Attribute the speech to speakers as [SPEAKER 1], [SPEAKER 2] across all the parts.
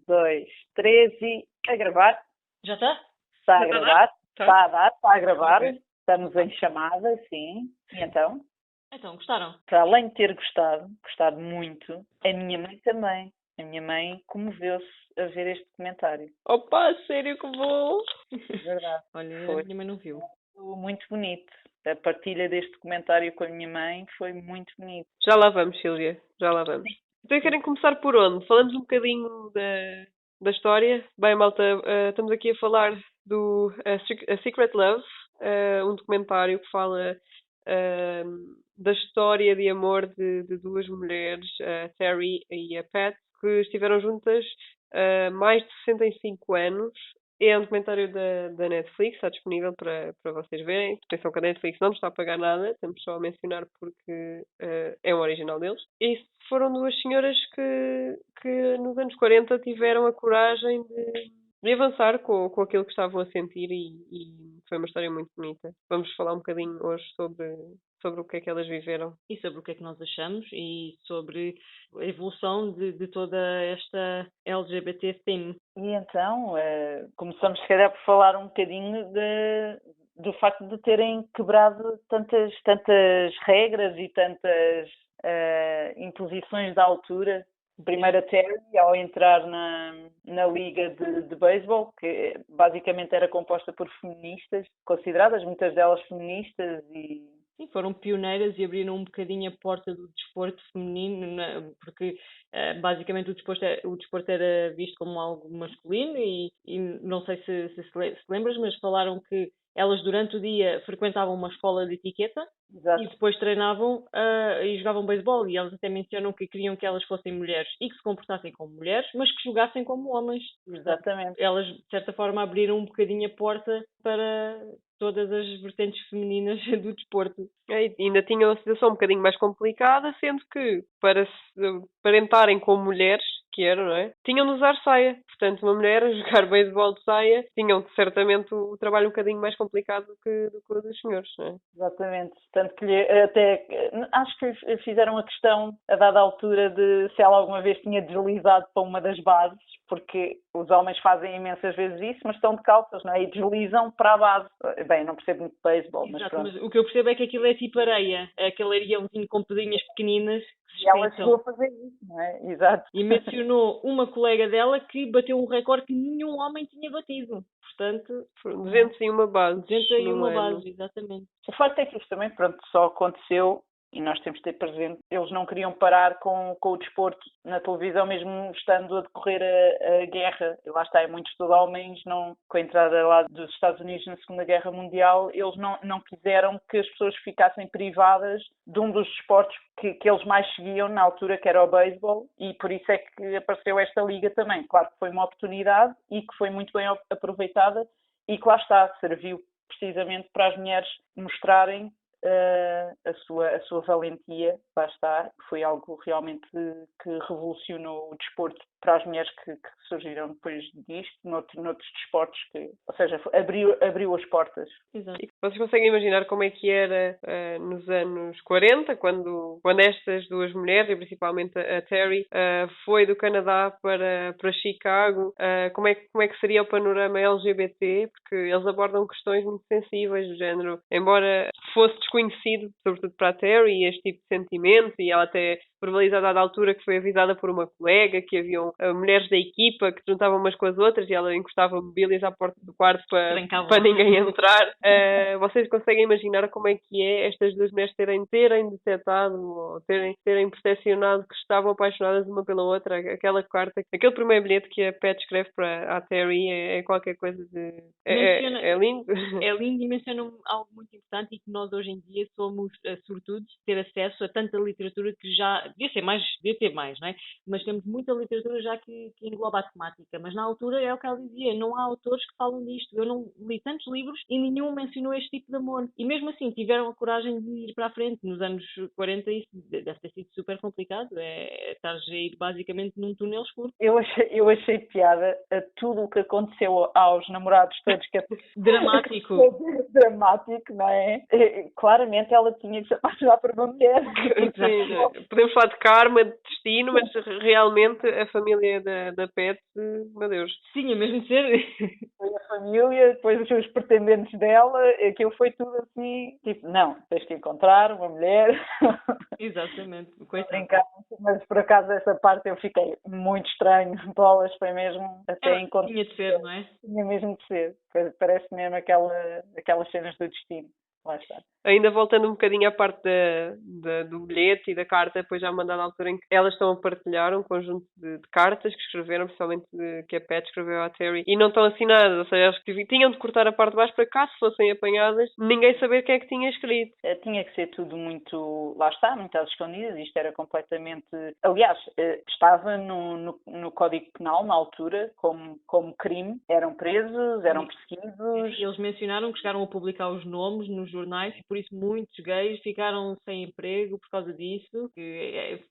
[SPEAKER 1] dois, três e a gravar.
[SPEAKER 2] Já está?
[SPEAKER 1] Está a gravar. Está a dar, está a gravar.
[SPEAKER 2] Ok.
[SPEAKER 1] Estamos em chamada, sim. E então?
[SPEAKER 2] Então, gostaram?
[SPEAKER 1] Para além de ter gostado muito, a minha mãe também. A minha mãe comoveu-se a ver este documentário.
[SPEAKER 3] Opa, sério que bom!
[SPEAKER 1] Verdade.
[SPEAKER 2] Olha,
[SPEAKER 1] Foi.
[SPEAKER 2] a minha mãe não viu.
[SPEAKER 1] Muito bonito. A partilha deste documentário com a minha mãe foi muito bonito.
[SPEAKER 3] Já lá vamos, Sílvia. Já lá vamos. Então querem começar por onde? Falamos um bocadinho da história. Bem, malta, estamos aqui a falar do A Secret Love, um documentário que fala da história de amor de duas mulheres, a Terry e a Pat, que estiveram juntas mais de 65 anos. É um documentário da Netflix, está disponível para vocês verem. Atenção que a Netflix não nos está a pagar nada, estamos só a mencionar porque é um original deles. E foram duas senhoras que nos anos 40 tiveram a coragem de avançar com aquilo que estavam a sentir e foi uma história muito bonita. Vamos falar um bocadinho hoje sobre o que é que elas viveram.
[SPEAKER 2] E sobre o que é que nós achamos e sobre a evolução de toda esta LGBT theme.
[SPEAKER 1] E então, começamos se calhar por falar um bocadinho do facto de terem quebrado tantas regras e tantas imposições da altura. Primeiro a Terry, ao entrar na liga de beisebol, que basicamente era composta por feministas, consideradas muitas delas feministas e...
[SPEAKER 2] Sim, foram pioneiras e abriram um bocadinho a porta do desporto feminino, porque basicamente o desporto era visto como algo masculino e não sei se lembras, mas falaram que elas durante o dia frequentavam uma escola de etiqueta. Exato. E depois treinavam e jogavam beisebol e elas até mencionam que queriam que elas fossem mulheres e que se comportassem como mulheres, mas que jogassem como homens.
[SPEAKER 1] Exatamente.
[SPEAKER 2] Elas, de certa forma, abriram um bocadinho a porta para todas as vertentes femininas do desporto.
[SPEAKER 3] E ainda tinham uma situação um bocadinho mais complicada, sendo que para entrarem como mulheres, que eram, não é? Tinham de usar saia. Portanto, uma mulher a jogar beisebol de saia tinham certamente o trabalho um bocadinho mais complicado do que o dos senhores, não é?
[SPEAKER 1] Exatamente. Tanto que até acho que fizeram a questão a dada altura de se ela alguma vez tinha deslizado para uma das bases, porque os homens fazem imensas vezes isso, mas estão de calças, não é? E deslizam para a base. Bem, não percebo muito de beisebol, mas pronto.
[SPEAKER 2] Mas o que eu percebo é que aquilo é tipo areia. É aquele areiãozinho com pedrinhas pequeninas.
[SPEAKER 1] E ela chegou a fazer isso, não é? Exato.
[SPEAKER 2] E mencionou uma colega dela que bateu um recorde que nenhum homem tinha batido. Portanto,
[SPEAKER 3] 201 bases.
[SPEAKER 2] 201 bases, exatamente.
[SPEAKER 1] O facto é que isto também, pronto, só aconteceu, e nós temos de ter presente, eles não queriam parar com o desporto na televisão, mesmo estando a decorrer a guerra. E lá está, muitos de homens, com a entrada lá dos Estados Unidos na Segunda Guerra Mundial, eles não quiseram que as pessoas ficassem privadas de um dos esportes que eles mais seguiam na altura, que era o beisebol, e por isso é que apareceu esta liga também. Claro que foi uma oportunidade e que foi muito bem aproveitada e que lá está, serviu precisamente para as mulheres mostrarem a sua valentia, lá está, foi algo realmente que revolucionou o desporto para as mulheres que surgiram depois disto, noutros desportos, ou seja, abriu as portas.
[SPEAKER 2] Exato.
[SPEAKER 3] E vocês conseguem imaginar como é que era nos anos 40, quando estas duas mulheres, e principalmente a Terry, foi do Canadá para Chicago, como é que seria o panorama LGBT, porque eles abordam questões muito sensíveis do género, embora fosse desconhecido, sobretudo para a Terry, este tipo de sentimento, e ela até verbalizou a dada altura que foi avisada por uma colega que haviam mulheres da equipa que se juntavam umas com as outras e ela encostava mobílias à porta do quarto para ninguém entrar. Vocês conseguem imaginar como é que é estas duas mulheres terem detectado ou terem percepcionado que estavam apaixonadas uma pela outra? Aquela carta, aquele primeiro bilhete que a Pat escreve para a Terry é qualquer coisa de... É lindo.
[SPEAKER 2] É lindo e menciona algo muito importante e que nós hoje em dia somos sortudos de ter acesso a tanta literatura que já devia ter mais, não é? Mas temos muita literatura já que engloba a temática, mas na altura é o que ela dizia, não há autores que falam disto. Eu não li tantos livros e nenhum mencionou este tipo de amor. E mesmo assim tiveram a coragem de ir para a frente. Nos anos 40 isso deve ter sido super complicado. Estás a ir basicamente num túnel escuro.
[SPEAKER 1] Eu achei piada a tudo o que aconteceu aos namorados todos, que é
[SPEAKER 2] dramático.
[SPEAKER 1] Dramático, não é? Claramente ela tinha que se apaixonar por uma mulher.
[SPEAKER 3] Sim, podemos falar de karma, de destino, mas realmente a família família da Pet, meu Deus.
[SPEAKER 2] Tinha mesmo de ser.
[SPEAKER 1] Foi a família, depois os pretendentes dela, aquilo foi tudo assim, tipo, não, tens de encontrar uma mulher.
[SPEAKER 2] Exatamente.
[SPEAKER 1] Estou a
[SPEAKER 2] Coitado.
[SPEAKER 1] brincar, mas por acaso essa parte eu fiquei muito estranho. Bolas, foi mesmo até encontrar.
[SPEAKER 2] Tinha de ser, não é?
[SPEAKER 1] Tinha mesmo de ser. Parece mesmo aquelas cenas do destino. Lá está.
[SPEAKER 3] Ainda voltando um bocadinho à parte do bilhete e da carta, depois já mandada à altura em que elas estão a partilhar um conjunto de cartas que escreveram, principalmente que a Pat escreveu à Terry, e não estão assinadas, ou seja, elas tinham de cortar a parte de baixo para caso fossem apanhadas, ninguém saber quem é que tinha escrito.
[SPEAKER 1] Tinha que ser tudo muito, lá está, muito às escondidas, isto era completamente, aliás, estava no Código Penal na altura, como crime, eram presos, eram perseguidos.
[SPEAKER 2] E eles mencionaram que chegaram a publicar os nomes nos jornais e por isso muitos gays ficaram sem emprego por causa disso.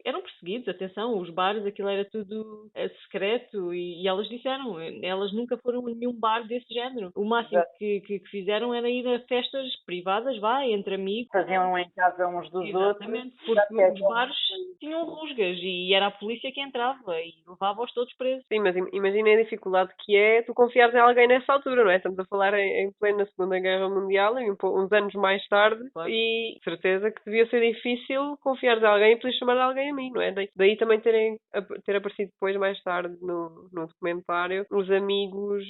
[SPEAKER 2] Eram perseguidos, atenção, os bares, aquilo era tudo secreto e elas disseram, elas nunca foram a nenhum bar desse género. O máximo que fizeram era ir a festas privadas, entre amigos.
[SPEAKER 1] Faziam em casa uns dos
[SPEAKER 2] Exatamente,
[SPEAKER 1] outros.
[SPEAKER 2] porque os bares tinham rusgas e era a polícia que entrava e levava-os todos presos.
[SPEAKER 3] Sim, mas imagina a dificuldade que é tu confiares em alguém nessa altura, não é? Estamos a falar em plena Segunda Guerra Mundial, uns anos mais tarde,
[SPEAKER 2] Claro.
[SPEAKER 3] E certeza que devia ser difícil confiar em alguém e poder chamar alguém a mim, não é? Daí também ter aparecido depois, mais tarde, no documentário, os amigos,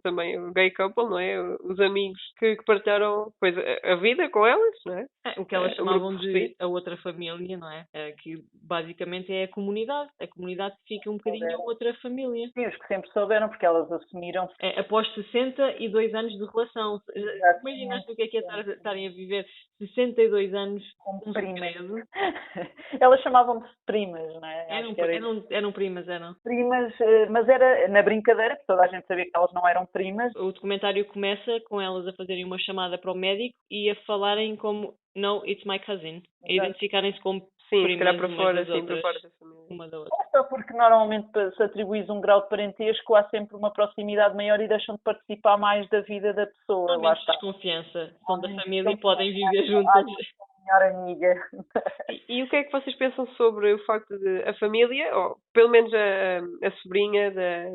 [SPEAKER 3] também o gay couple, não é? Os amigos que partilharam depois a vida com elas, não é?
[SPEAKER 2] O que elas
[SPEAKER 3] o
[SPEAKER 2] chamavam
[SPEAKER 3] grupo
[SPEAKER 2] de a outra família, não é? Que basicamente é a comunidade. A comunidade fica um bocadinho a outra família.
[SPEAKER 1] Sim, os que sempre souberam, porque elas assumiram.
[SPEAKER 2] Após 62 anos de relação. Imaginaste o que é estarem a viver 62 anos
[SPEAKER 1] Como
[SPEAKER 2] com
[SPEAKER 1] primas.
[SPEAKER 2] segredo?
[SPEAKER 1] Elas chamavam-se primas, não é?
[SPEAKER 2] Eram primas, eram.
[SPEAKER 1] Primas, mas era na brincadeira, porque toda a gente sabia que elas não eram primas.
[SPEAKER 2] O documentário começa com elas a fazerem uma chamada para o médico e a falarem como No, it's my cousin. A identificarem-se como
[SPEAKER 3] Sim,
[SPEAKER 2] primas
[SPEAKER 3] para fora, sim, para fora da família.
[SPEAKER 2] uma da outra.
[SPEAKER 1] Só porque normalmente se atribuís um grau de parentesco há sempre uma proximidade maior e deixam de participar mais da vida da pessoa.
[SPEAKER 2] Há
[SPEAKER 1] Lá
[SPEAKER 2] menos
[SPEAKER 1] está.
[SPEAKER 2] desconfiança. São da família e podem viver juntas.
[SPEAKER 1] Melhor amiga.
[SPEAKER 3] E o que é que vocês pensam sobre o facto de a família, ou pelo menos a sobrinha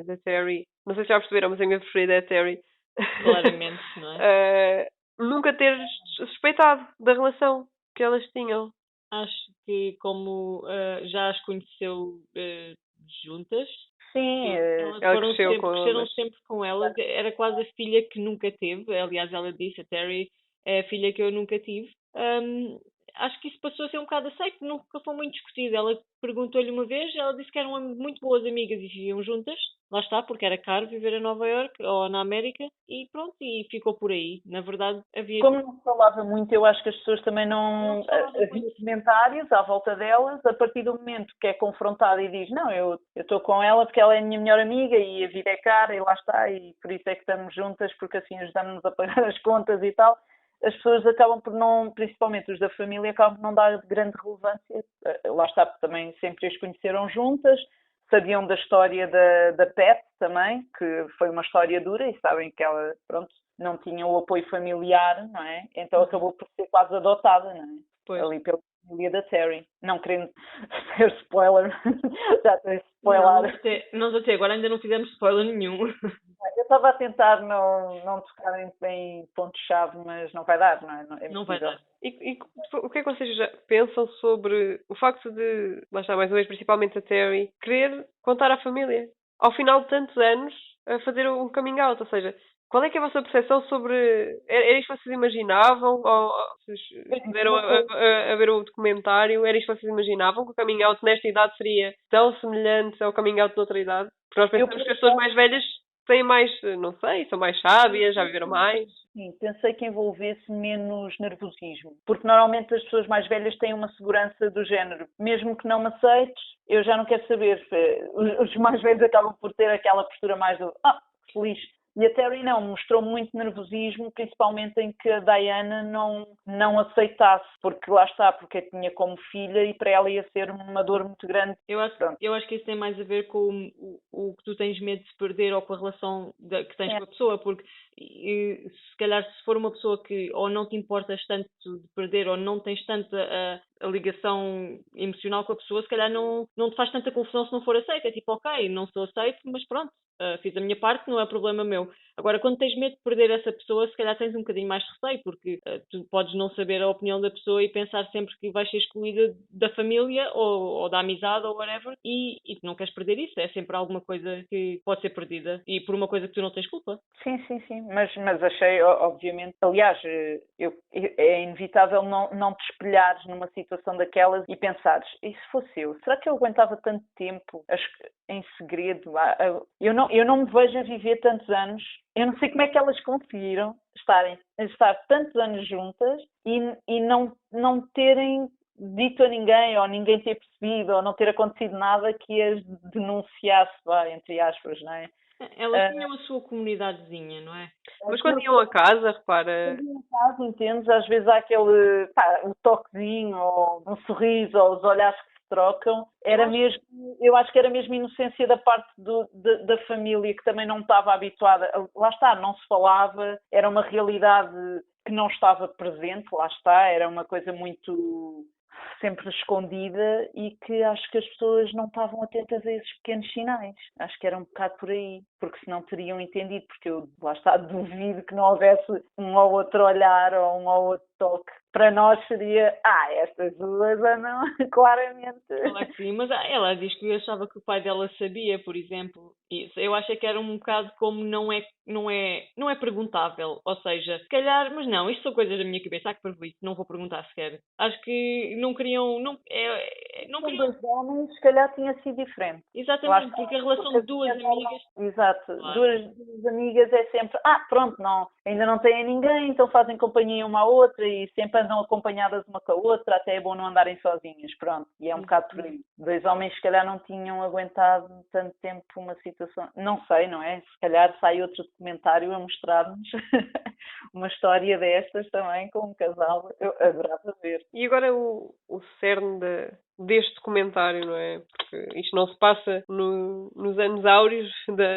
[SPEAKER 3] da Terry, não sei se já perceberam, mas a minha preferida é a Terry.
[SPEAKER 2] Claramente, não é?
[SPEAKER 3] Nunca ter suspeitado da relação que elas tinham.
[SPEAKER 2] Acho que como já as conheceu juntas,
[SPEAKER 1] Sim,
[SPEAKER 2] elas
[SPEAKER 3] ela cresceram
[SPEAKER 2] cresceram sempre com elas. Era quase a filha que nunca teve. Aliás, ela disse, a Terry é a filha que eu nunca tive. Acho que isso passou a ser um bocado aceito, nunca foi muito discutido. Ela perguntou-lhe uma vez, ela disse que eram muito boas amigas e viviam juntas. Lá está, porque era caro viver em Nova Iorque ou na América e pronto, e ficou por aí. Na verdade, havia...
[SPEAKER 1] Como não se falava muito, eu acho que as pessoas também não havia comentários à volta delas, a partir do momento que é confrontada e diz, não, eu estou com ela porque ela é a minha melhor amiga e a vida é cara e lá está, e por isso é que estamos juntas, porque assim ajudamos-nos a pagar as contas e tal. As pessoas acabam por não, principalmente os da família, acabam por não dar grande relevância. Lá está, porque também sempre as conheceram juntas, sabiam da história da Pat também, que foi uma história dura e sabem que ela, pronto, não tinha o apoio familiar, não é? Então acabou por ser quase adotada, não é?
[SPEAKER 2] Pois.
[SPEAKER 1] Ali pela família da Terry. Não querendo ser spoiler, já estou a spoiler.
[SPEAKER 2] Nós até agora ainda não fizemos spoiler nenhum.
[SPEAKER 1] Eu estava a tentar não tocar em pontos-chave, mas não vai dar, não é?
[SPEAKER 2] Não vai dar.
[SPEAKER 3] E o que é que vocês já pensam sobre o facto de, lá está mais uma vez, principalmente a Terry, querer contar à família, ao final de tantos anos, a fazer um coming out? Ou seja, qual é que é a vossa percepção sobre... Era isto que vocês imaginavam? Ou vocês estiveram a ver o documentário? Era isto que vocês imaginavam? Que o coming out nesta idade seria tão semelhante ao coming out de outra idade? Porque nós pensamos que as pessoas mais velhas têm mais, não sei, são mais sábias, já viveram mais.
[SPEAKER 1] Sim, pensei que envolvesse menos nervosismo. Porque normalmente as pessoas mais velhas têm uma segurança do género. Mesmo que não me aceites, eu já não quero saber. Os mais velhos acabam por ter aquela postura mais do feliz. E a Terry não, mostrou muito nervosismo, principalmente em que a Diana não aceitasse, porque lá está, porque a tinha como filha e para ela ia ser uma dor muito grande.
[SPEAKER 2] Eu acho que isso tem mais a ver com o que tu tens medo de se perder ou com a relação que tens com a pessoa, porque se calhar se for uma pessoa que ou não te importas tanto de perder ou não tens tanta a ligação emocional com a pessoa, se calhar não te faz tanta confusão se não for aceita. É tipo, ok, não sou aceito, mas pronto, fiz a minha parte, não é problema meu. Agora, quando tens medo de perder essa pessoa, se calhar tens um bocadinho mais de receio, porque tu podes não saber a opinião da pessoa e pensar sempre que vais ser excluída da família ou da amizade ou whatever, e tu não queres perder isso. É sempre alguma coisa que pode ser perdida e por uma coisa que tu não tens culpa.
[SPEAKER 1] Sim, sim, sim. Mas achei, obviamente, aliás, é inevitável não te espelhares numa situação daquelas e pensares, e se fosse eu? Será que eu aguentava tanto tempo em segredo? Eu não me vejo a viver tantos anos. Eu não sei como é que elas conseguiram estar tantos anos juntas e não terem dito a ninguém, ou ninguém ter percebido, ou não ter acontecido nada que as denunciasse, entre aspas, não é?
[SPEAKER 2] Elas tinham a sua comunidadezinha, não é?
[SPEAKER 3] Mas quando iam a casa, repara.
[SPEAKER 1] Quando iam a casa, entendes? Às vezes há aquele o toquezinho, ou um sorriso, ou os olhares que se trocam. Eu acho que era mesmo inocência da parte da família, que também não estava habituada. Lá está, não se falava, era uma realidade que não estava presente, lá está, era uma coisa muito sempre escondida e que acho que as pessoas não estavam atentas a esses pequenos sinais. Acho que era um bocado por aí, porque senão teriam entendido, porque eu, lá está, duvido que não houvesse um ou outro olhar ou um ou outro toque. Para nós seria, estas duas andam claramente.
[SPEAKER 2] Claro que sim, mas ela diz que achava que o pai dela sabia, por exemplo. E eu acho que era um bocado como não é perguntável. Ou seja, se calhar, mas não, isto são coisas da minha cabeça. Que parvoíce, não vou perguntar sequer. Acho que não queriam. Não
[SPEAKER 1] Com
[SPEAKER 2] queriam.
[SPEAKER 1] dois homens, se calhar tinha sido diferente.
[SPEAKER 2] Exatamente, porque a relação de duas amigas.
[SPEAKER 1] Exato,
[SPEAKER 2] Claro.
[SPEAKER 1] duas amigas é sempre, pronto, ainda não têm ninguém, então fazem companhia uma à outra e sempre andam acompanhadas uma com a outra, até é bom não andarem sozinhas, pronto, e é um bocado por aí. Dois homens se calhar não tinham aguentado tanto tempo uma situação, não sei, não é? Se calhar sai outro documentário a mostrar-nos uma história destas também com um casal, eu adorava ver.
[SPEAKER 3] E agora o cerne deste documentário, não é? Porque isto não se passa nos anos áureos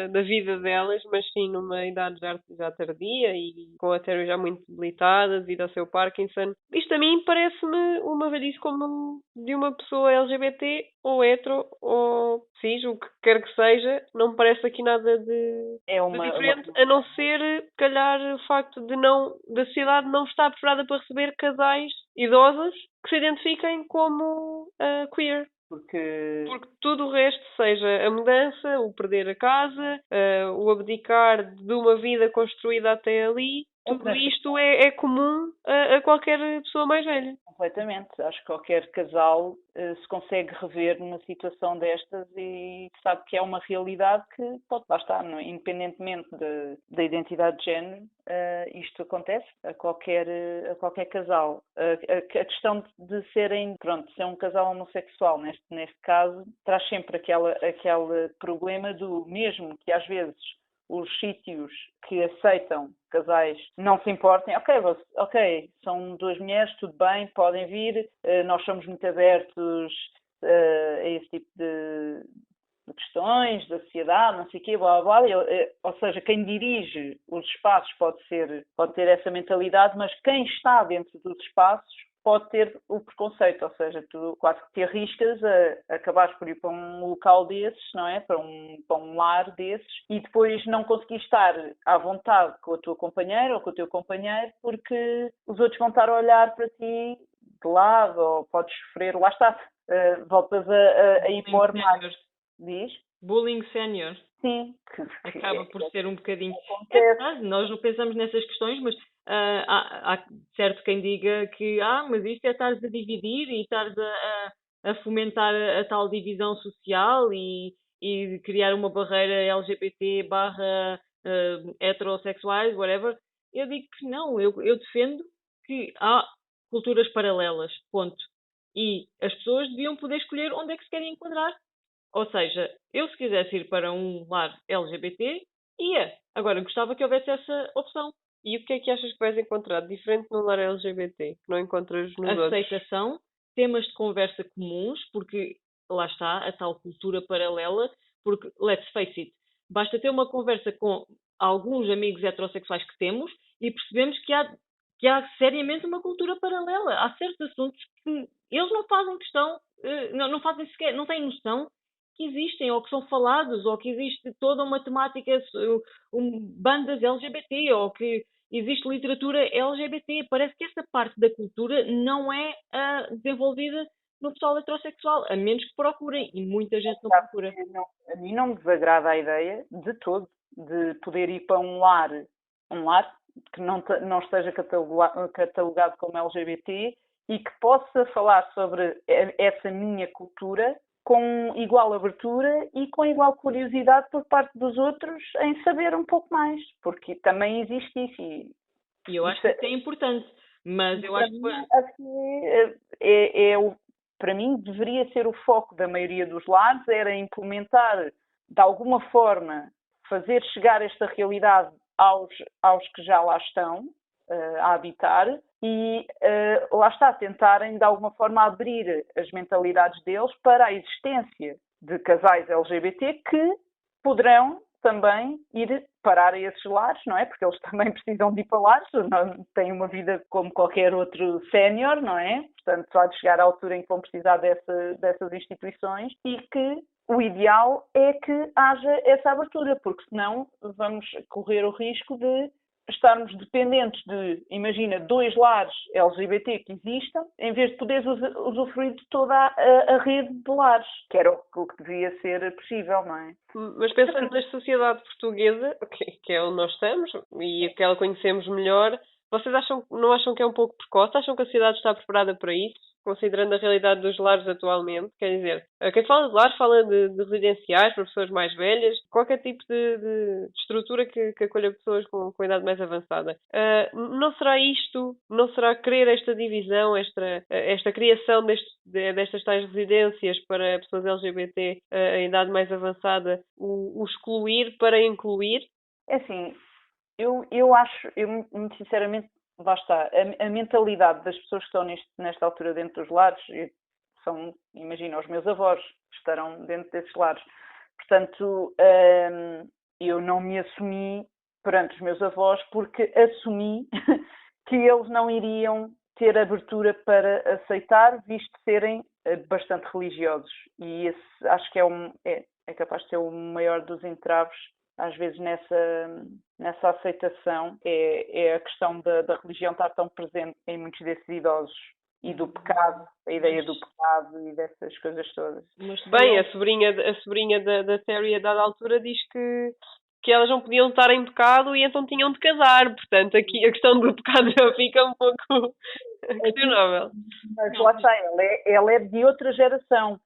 [SPEAKER 3] da vida delas, mas sim numa idade já tardia e com artérias já muito debilitadas devido ao seu Parkinson. Isto a mim parece-me uma velhice como de uma pessoa LGBT ou hetero ou cis, o que quer que seja. Não me parece aqui nada de diferente, a não ser, se calhar, o facto da sociedade não estar preparada para receber casais idosos que se identifiquem como queer.
[SPEAKER 1] Porque
[SPEAKER 3] tudo o resto, seja a mudança, o perder a casa, o abdicar de uma vida construída até ali, tudo isto é comum a qualquer pessoa mais velha.
[SPEAKER 1] Completamente. Acho que qualquer casal se consegue rever numa situação destas e sabe que é uma realidade que pode lá estar, não é? Independentemente da identidade de género, isto acontece a qualquer casal. A questão de ser um casal homossexual, neste caso, traz sempre aquele problema do mesmo que às vezes os sítios que aceitam casais não se importem, ok, são duas mulheres, tudo bem, podem vir, nós somos muito abertos a esse tipo de questões da sociedade, não sei o quê, blá, blá, blá. Ou seja, quem dirige os espaços pode ter essa mentalidade, mas quem está dentro dos espaços pode ter o preconceito, ou seja, tu quase que te arriscas a acabares por ir para um local desses, não é? Para um lar desses, e depois não conseguir estar à vontade com a tua companheira ou com o teu companheiro, porque os outros vão estar a olhar para ti de lado, ou podes sofrer, lá está, voltas a ir pôr mais. Diz?
[SPEAKER 2] Bullying sénior.
[SPEAKER 1] Sim.
[SPEAKER 2] Acaba por ser um bocadinho... nós não pensamos nessas questões, mas há certo quem diga que mas isto é estares a dividir e estares a fomentar a tal divisão social e criar uma barreira LGBT / heterossexuais, whatever. Eu digo que não, eu defendo que há culturas paralelas, ponto. E as pessoas deviam poder escolher onde é que se querem enquadrar. Ou seja, eu se quisesse ir para um lar LGBT, ia. Agora, gostava que houvesse essa opção.
[SPEAKER 3] E o que é que achas que vais encontrar diferente no lar LGBT, que não encontras nos outros?
[SPEAKER 2] Aceitação, temas de conversa comuns, porque lá está a tal cultura paralela, porque, let's face it, basta ter uma conversa com alguns amigos heterossexuais que temos e percebemos que há seriamente uma cultura paralela. Há certos assuntos que eles não fazem questão, não fazem sequer, não têm noção que existem, ou que são falados, ou que existe toda uma temática, bandas LGBT, ou que existe literatura LGBT. Parece que essa parte da cultura não é desenvolvida no pessoal heterossexual, a menos que procurem, e muita gente não procura.
[SPEAKER 1] A mim não me desagrada a ideia, de todo, de poder ir para um lar que não esteja catalogado como LGBT e que possa falar sobre essa minha cultura com igual abertura e com igual curiosidade por parte dos outros em saber um pouco mais, porque também existe isso.
[SPEAKER 2] E eu acho que isso é importante, mas eu acho
[SPEAKER 1] que para mim deveria ser o foco da maioria dos lares, era implementar de alguma forma, fazer chegar esta realidade aos que já lá estão a habitar e lá está, tentarem de alguma forma abrir as mentalidades deles para a existência de casais LGBT que poderão também ir parar a esses lares, não é? Porque eles também precisam de ir para lares, não têm uma vida como qualquer outro sénior, não é? Portanto, há de chegar à altura em que vão precisar dessas instituições e que o ideal é que haja essa abertura, porque senão vamos correr o risco de estarmos dependentes de, imagina, 2 lares LGBT que existam, em vez de poderes usufruir de toda a rede de lares, que era o que devia ser possível, não é?
[SPEAKER 3] Mas pensando na sociedade portuguesa, que é onde nós estamos e que ela conhecemos melhor, vocês não acham que é um pouco precoce? Acham que a sociedade está preparada para isso? Considerando a realidade dos lares atualmente, quer dizer, quem fala de lares fala de residenciais para pessoas mais velhas, qualquer tipo de estrutura que acolha pessoas com idade mais avançada. Não será isto, não será querer esta divisão, esta criação destas tais residências para pessoas LGBT em idade mais avançada, o excluir para incluir?
[SPEAKER 1] É assim, eu acho, muito sinceramente, lá está, a mentalidade das pessoas que estão nesta altura dentro dos lares, imagina, os meus avós estarão dentro desses lares. Portanto, eu não me assumi perante os meus avós porque assumi que eles não iriam ter abertura para aceitar, visto serem bastante religiosos. E esse acho que é capaz de ser o maior dos entraves às vezes nessa aceitação, é a questão da religião estar tão presente em muitos desses idosos e do pecado, a ideia do pecado e dessas coisas todas.
[SPEAKER 3] Bem, a sobrinha da Terry a dada altura diz que elas não podiam estar em pecado e então tinham de casar, portanto aqui a questão do pecado já fica um pouco questionável.
[SPEAKER 1] Mas lá está, ela é de outra geração.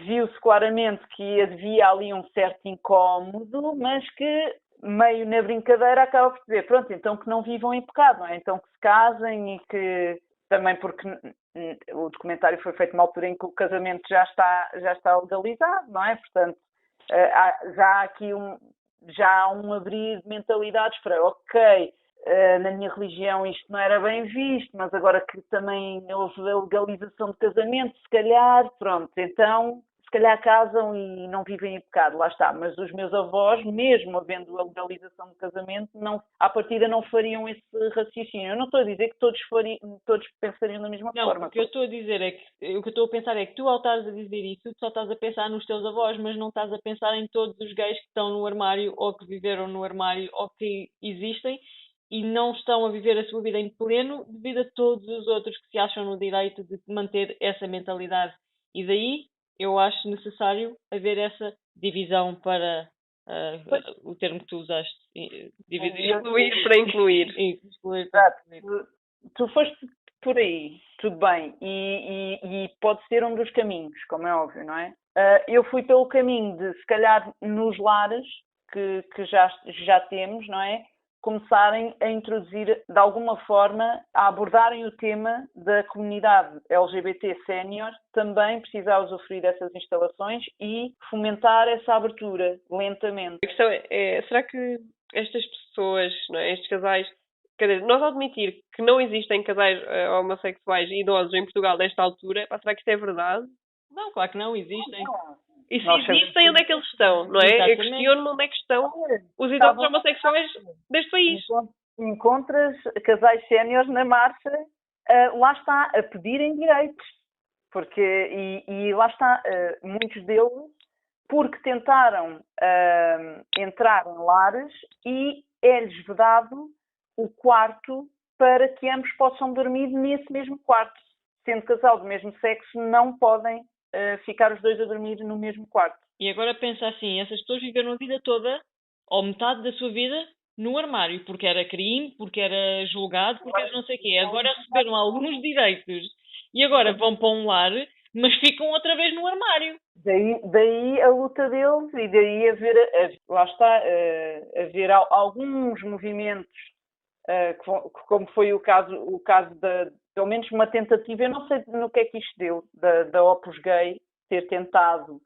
[SPEAKER 1] Viu-se claramente que havia ali um certo incómodo, mas que, meio na brincadeira, acaba por dizer, pronto, então que não vivam em pecado, não é? Então que se casem e que, também porque o documentário foi feito numa altura em que o casamento já está legalizado, não é? Portanto, já há aqui um abrir de mentalidades para, ok, na minha religião isto não era bem visto, mas agora que também houve a legalização de casamento, se calhar, pronto, então se calhar casam e não vivem em pecado, lá está. Mas os meus avós, mesmo havendo a legalização de casamento, à partida não fariam esse raciocínio. Eu não estou a dizer que todos pensariam da mesma forma.
[SPEAKER 2] O que eu estou a dizer o que eu estou a pensar é que tu, ao estares a dizer isso, tu só estás a pensar nos teus avós, mas não estás a pensar em todos os gays que estão no armário, ou que viveram no armário, ou que existem, e não estão a viver a sua vida em pleno devido a todos os outros que se acham no direito de manter essa mentalidade. E daí eu acho necessário haver essa divisão para o termo que tu usaste.
[SPEAKER 3] Excluir para incluir.
[SPEAKER 2] Excluir para incluir.
[SPEAKER 1] Tu foste por aí, tudo bem, e pode ser um dos caminhos, como é óbvio, não é? Eu fui pelo caminho de, se calhar, nos lares que já temos, não é? Começarem a introduzir, de alguma forma, a abordarem o tema da comunidade LGBT sénior, também precisar usufruir dessas instalações e fomentar essa abertura, lentamente.
[SPEAKER 3] A questão é será que estas pessoas, não é, estes casais, quer dizer, nós ao admitir que não existem casais homossexuais e idosos em Portugal desta altura, será que isto é verdade?
[SPEAKER 2] Não, claro que não, existem.
[SPEAKER 3] E se
[SPEAKER 1] Nós
[SPEAKER 3] existem, onde é que eles estão, não é? Eu
[SPEAKER 2] Exatamente.
[SPEAKER 3] questiono-me onde é que estão os idosos
[SPEAKER 1] Estavam-
[SPEAKER 3] homossexuais deste país.
[SPEAKER 1] Encontras casais séniores na marcha, lá está, a pedirem direitos. E lá está, muitos deles, porque tentaram entrar em lares e é-lhes vedado o quarto para que ambos possam dormir nesse mesmo quarto. Sendo casal do mesmo sexo, não podem ficar os dois a dormir no mesmo quarto.
[SPEAKER 2] E agora pensa assim, essas pessoas viveram a vida toda, ou metade da sua vida, no armário, porque era crime, porque era julgado, porque era não sei o quê. Agora receberam alguns direitos e agora vão para um lar, mas ficam outra vez no armário.
[SPEAKER 1] Daí a luta deles e daí lá está, haver alguns movimentos, como foi o caso pelo menos uma tentativa, eu não sei no que é que isto deu, da Opus Gay ter tentado,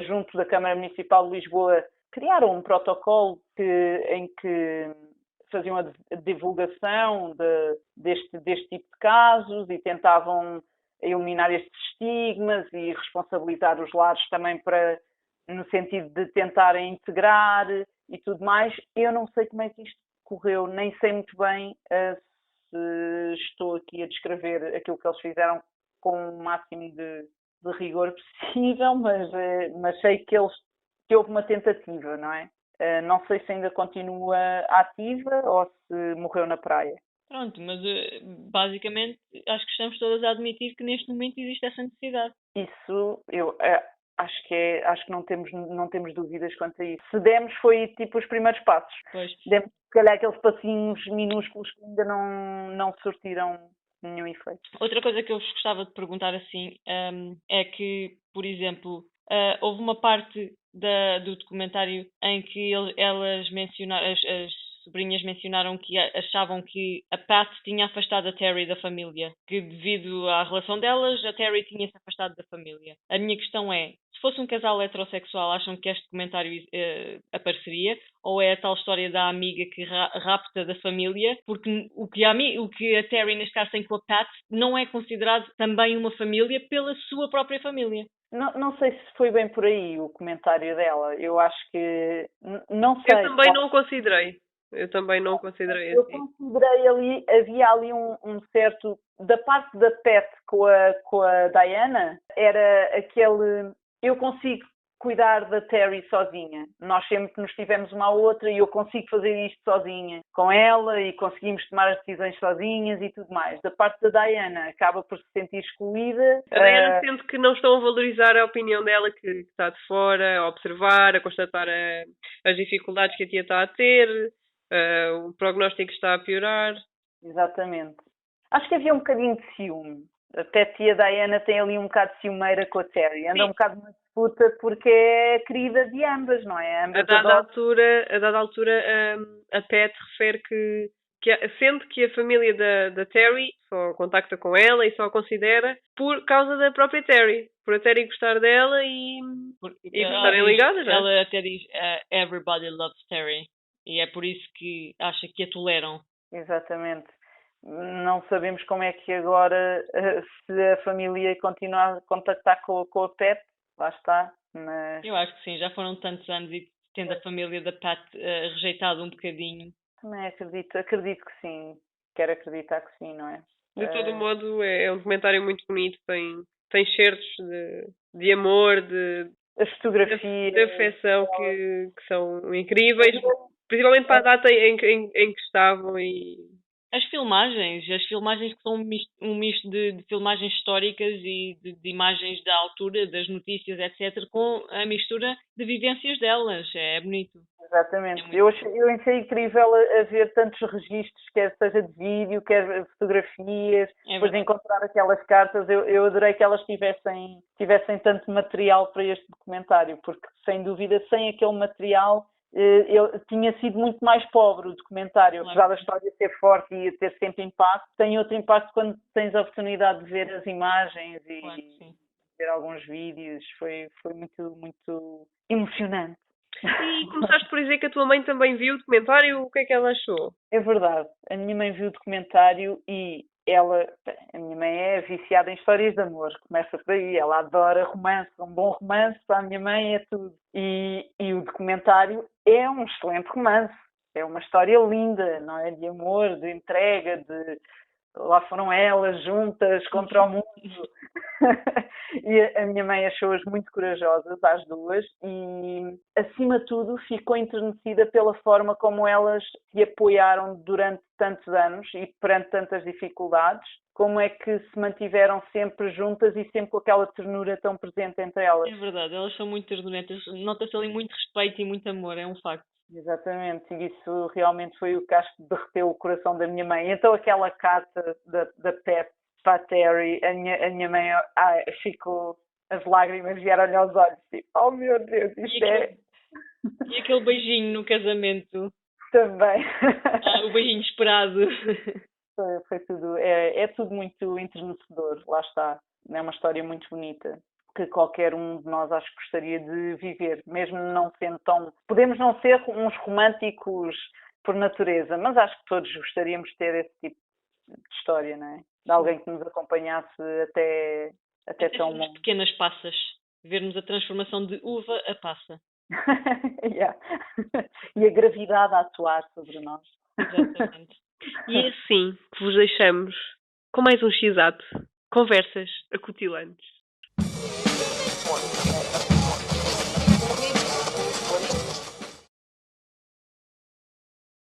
[SPEAKER 1] junto da Câmara Municipal de Lisboa, criar um protocolo em que faziam a divulgação deste tipo de casos e tentavam eliminar estes estigmas e responsabilizar os lares também no sentido de tentarem integrar e tudo mais. Eu não sei como é que isto correu, nem sei muito bem se estou aqui a descrever aquilo que eles fizeram com o máximo de rigor possível, mas sei que houve uma tentativa, não é? Não sei se ainda continua ativa ou se morreu na praia.
[SPEAKER 2] Pronto, mas basicamente acho que estamos todas a admitir que neste momento existe essa necessidade.
[SPEAKER 1] Isso eu acho que não temos dúvidas quanto a isso. Se demos foi tipo os primeiros passos.
[SPEAKER 2] Pois.
[SPEAKER 1] Demos se calhar aqueles passinhos minúsculos que ainda não surtiram nenhum efeito.
[SPEAKER 2] Outra coisa que eu vos gostava de perguntar assim é que, por exemplo, houve uma parte do documentário em que elas mencionaram, as sobrinhas mencionaram que achavam que a Pat tinha afastado a Terry da família, que devido à relação delas, a Terry tinha-se afastado da família. A minha questão é, se fosse um casal heterossexual, acham que este documentário apareceria? Ou é a tal história da amiga que rapta da família? Porque o que a Terry, neste caso, tem com a Pat, não é considerado também uma família pela sua própria família.
[SPEAKER 1] Não sei se foi bem por aí o comentário dela. Eu acho que... Não sei.
[SPEAKER 3] Eu também não o considerei. Eu também não considerei
[SPEAKER 1] Eu
[SPEAKER 3] assim.
[SPEAKER 1] considerei havia ali um certo... Da parte da Pat com a Diana, era aquele... Eu consigo cuidar da Terry sozinha. Nós sempre nos tivemos uma à outra e eu consigo fazer isto sozinha com ela e conseguimos tomar as decisões sozinhas e tudo mais. Da parte da Diana, acaba por se sentir excluída.
[SPEAKER 3] A Diana sente que não estão a valorizar a opinião dela, que está de fora, a observar, a constatar as dificuldades que a tia está a ter, o prognóstico está a piorar.
[SPEAKER 1] Exatamente. Acho que havia um bocadinho de ciúme. Até a tia Diana tem ali um bocado de ciumeira com a Terry. Anda um bocado na disputa porque é querida de ambas, não é? Ambas
[SPEAKER 3] a dada altura, a Pat refere que sente que a família da Terry só contacta com ela e só a considera por causa da própria Terry. Por a Terry gostar dela e por estarem ligadas, não é?
[SPEAKER 2] Ela até diz everybody loves Terry. E é por isso que acha que a toleram.
[SPEAKER 1] Exatamente. Não sabemos como é que agora, se a família continuar a contactar com a Pat, lá está. Mas...
[SPEAKER 2] Eu acho que sim, já foram tantos anos e tendo a família da Pat rejeitado um bocadinho.
[SPEAKER 1] Também acredito que sim. Quero acreditar que sim, não é?
[SPEAKER 3] De todo modo, é um documentário muito bonito, tem certos de amor,
[SPEAKER 1] as fotografias,
[SPEAKER 3] de afeição que são incríveis, principalmente para a data em que estavam e...
[SPEAKER 2] As filmagens que são um misto de filmagens históricas e de imagens da altura, das notícias, etc., com a mistura de vivências delas. É bonito.
[SPEAKER 1] Exatamente. Eu achei incrível a ver tantos registros, quer seja de vídeo, quer fotografias, depois de encontrar aquelas cartas. Eu adorei que elas tivessem tanto material para este documentário, porque, sem dúvida, sem aquele material... tinha sido muito mais pobre o documentário, apesar da história ser forte e ter sempre impacto, tem outro impacto quando tens a oportunidade de ver as imagens e ver alguns vídeos. Foi muito, muito emocionante.
[SPEAKER 3] E começaste por dizer que a tua mãe também viu o documentário, o que é que ela achou?
[SPEAKER 1] É verdade, a minha mãe viu o documentário e a minha mãe é viciada em histórias de amor, começa por aí, ela adora romance, um bom romance para a minha mãe é tudo. E o documentário é um excelente romance, é uma história linda, não é? De amor, de entrega, de lá foram elas juntas contra o mundo. E a minha mãe achou-as muito corajosas, às duas, e acima de tudo ficou enternecida pela forma como elas se apoiaram durante tantos anos e perante tantas dificuldades, como é que se mantiveram sempre juntas e sempre com aquela ternura tão presente entre elas.
[SPEAKER 2] É verdade, elas são muito ternurentas, nota-se ali muito respeito e muito amor, é um facto.
[SPEAKER 1] Exatamente, e isso realmente foi o que acho que derreteu o coração da minha mãe. Então aquela carta da Pet para a Terry, a minha mãe ficou, as lágrimas vieram-lhe aos olhos, tipo, oh meu Deus, isto
[SPEAKER 2] E aquele beijinho no casamento.
[SPEAKER 1] Também.
[SPEAKER 2] O beijinho esperado.
[SPEAKER 1] Foi tudo, é tudo muito enternecedor, lá está. É uma história muito bonita, que qualquer um de nós acho que gostaria de viver, mesmo não sendo tão... Podemos não ser uns românticos por natureza, mas acho que todos gostaríamos de ter esse tipo de história, não é? De alguém que nos acompanhasse até tão longe.
[SPEAKER 2] Pequenas passas. Vermos a transformação de uva a passa.
[SPEAKER 1] Yeah. E a gravidade a atuar sobre nós.
[SPEAKER 2] Exatamente.
[SPEAKER 3] E é assim que vos deixamos com mais um X-Ato. Conversas acutilantes.